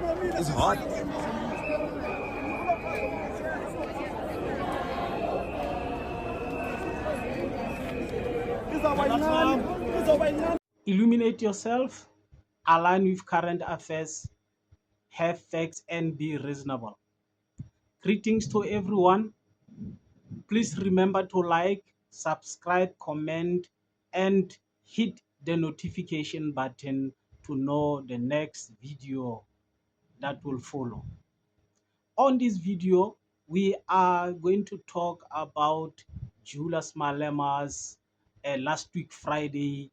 It's hot. Illuminate yourself, align with current affairs, have facts, and be reasonable. Greetings to everyone. Please remember to like, subscribe, comment, and hit the notification button to know the next video that will follow. On this video, we are going to talk about Julius Malema's last week Friday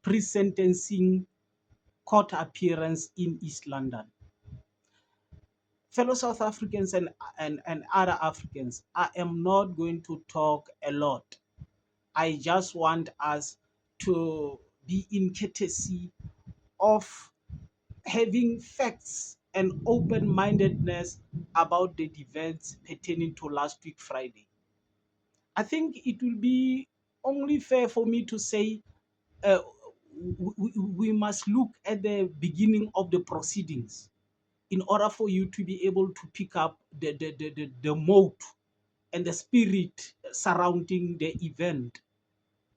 pre-sentencing court appearance in East London. Fellow South Africans and other Africans, I am not going to talk a lot. I just want us to be in courtesy of having facts and open-mindedness about the events pertaining to last week Friday. I think it will be only fair for me to say uh, we must look at the beginning of the proceedings in order for you to be able to pick up the mode and the spirit surrounding the event.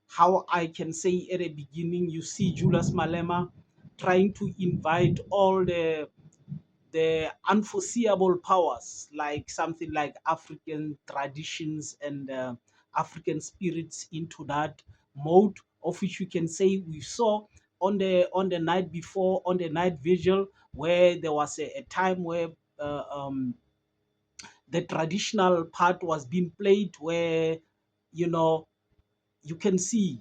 How I can say at the beginning, you see Julius Malema trying to invite all the unforeseeable powers, like something like African traditions and African spirits into that mode, of which you can say we saw on the night before, on the night vigil, where there was a time where the traditional part was being played, where you know you can see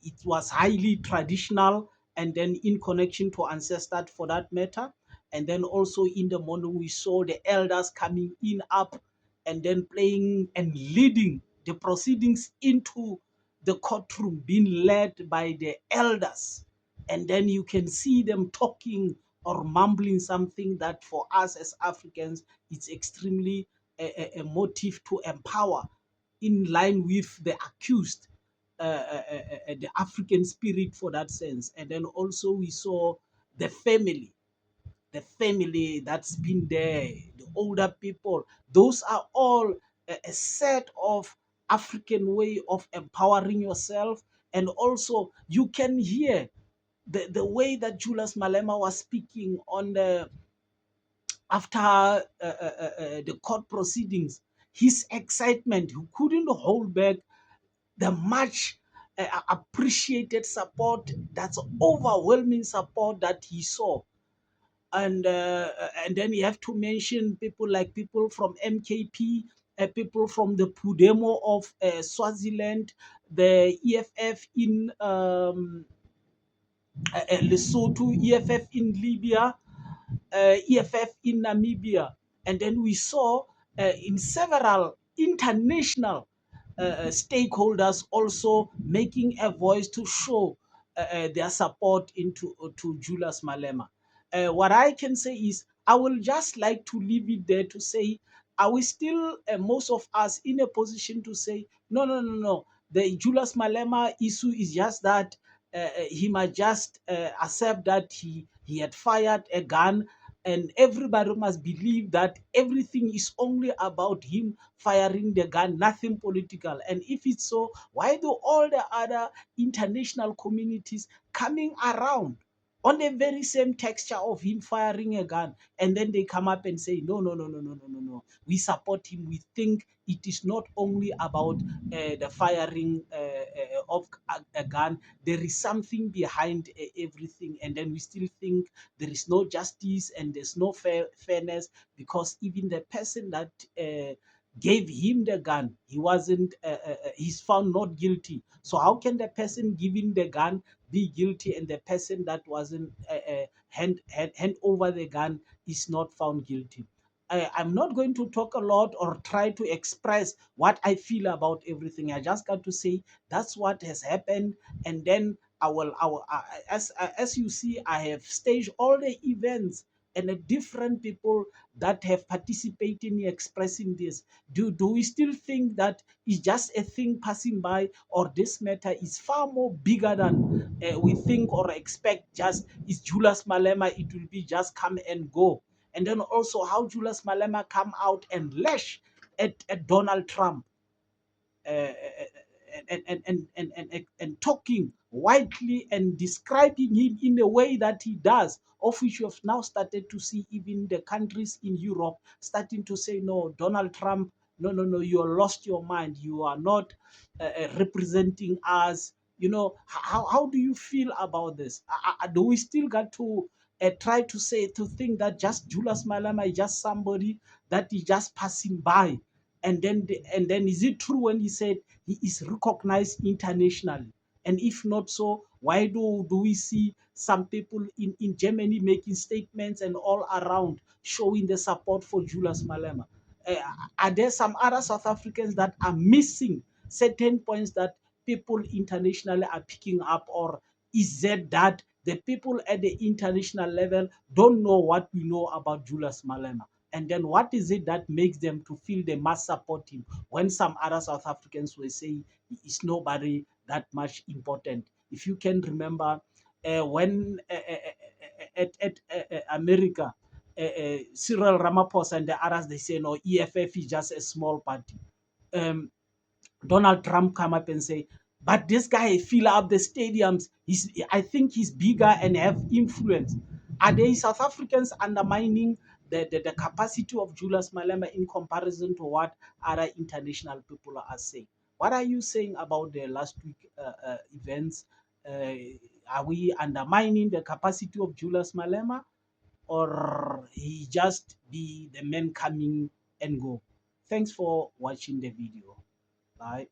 it was highly traditional, and then in connection to ancestors for that matter. And then also in the morning we saw the elders coming in up and then playing and leading the proceedings into the courtroom, being led by the elders. And then you can see them talking or mumbling something that for us as Africans it's extremely a motive to empower, in line with the accused, the African spirit for that sense. And then also we saw the family that's been there, the older people. Those are all a set of African way of empowering yourself. And also you can hear the way that Julius Malema was speaking on the after the court proceedings, his excitement, he couldn't hold back the much appreciated support, that's overwhelming support that he saw. And then you have to mention people from MKP, people from the Pudemo of Swaziland, the EFF in Lesotho, EFF in Libya, EFF in Namibia. And then we saw in several international stakeholders also making a voice to show their support into to Julius Malema. What I can say is, I will just like to leave it there to say, are we still, most of us, in a position to say, no, no, no, no. The Julius Malema issue is just that he must just accept that he had fired a gun, and everybody must believe that everything is only about him firing the gun, nothing political. And if it's so, why do all the other international communities coming around on the very same texture of him firing a gun, and then they come up and say, no, no, no, no, no, no, no, no, we support him. We think it is not only about the firing of a gun. There is something behind everything, and then we still think there is no justice and there's no fairness, because even the person that gave him the gun, he wasn't he's found not guilty. So how can the person giving the gun be guilty, and the person that wasn't hand over the gun is not found guilty? I'm not going to talk a lot or try to express what I feel about everything. I just got to say that's what has happened. And then I will as you see, I have staged all the events and the different people that have participated in expressing this, do we still think that it's just a thing passing by, or this matter is far more bigger than we think or expect? Just is Julius Malema, it will be just come and go. And then also how Julius Malema come out and lash at Donald Trump, uh, and talking widely and describing him in a way that he does, of which you have now started to see even the countries in Europe starting to say, no, Donald Trump, no, no, no, you are lost your mind. You are not representing us. How do you feel about this? Do we still got to try to say, to think that just Julius Malema is just somebody that is just passing by? And then is it true when he said he is recognized internationally? And if not so, why do we see some people in Germany making statements and all around showing the support for Julius Malema? Uh, are there some other South Africans that are missing certain points that people internationally are picking up? Or is it that the people at the international level don't know what we know about Julius Malema? And then what is it that makes them to feel they must support him when some other South Africans were saying he is nobody that much important? If you can remember, when at America, Cyril Ramaphosa and the others, they say, no, EFF is just a small party. Um, Donald Trump come up and say, but this guy fill up the stadiums. I think he's bigger and have influence. Are they South Africans undermining the capacity of Julius Malema in comparison to what other international people are saying? What are you saying about the last week events? Uh, are we undermining the capacity of Julius Malema, or he just be the man coming and go? Thanks for watching the video. Bye.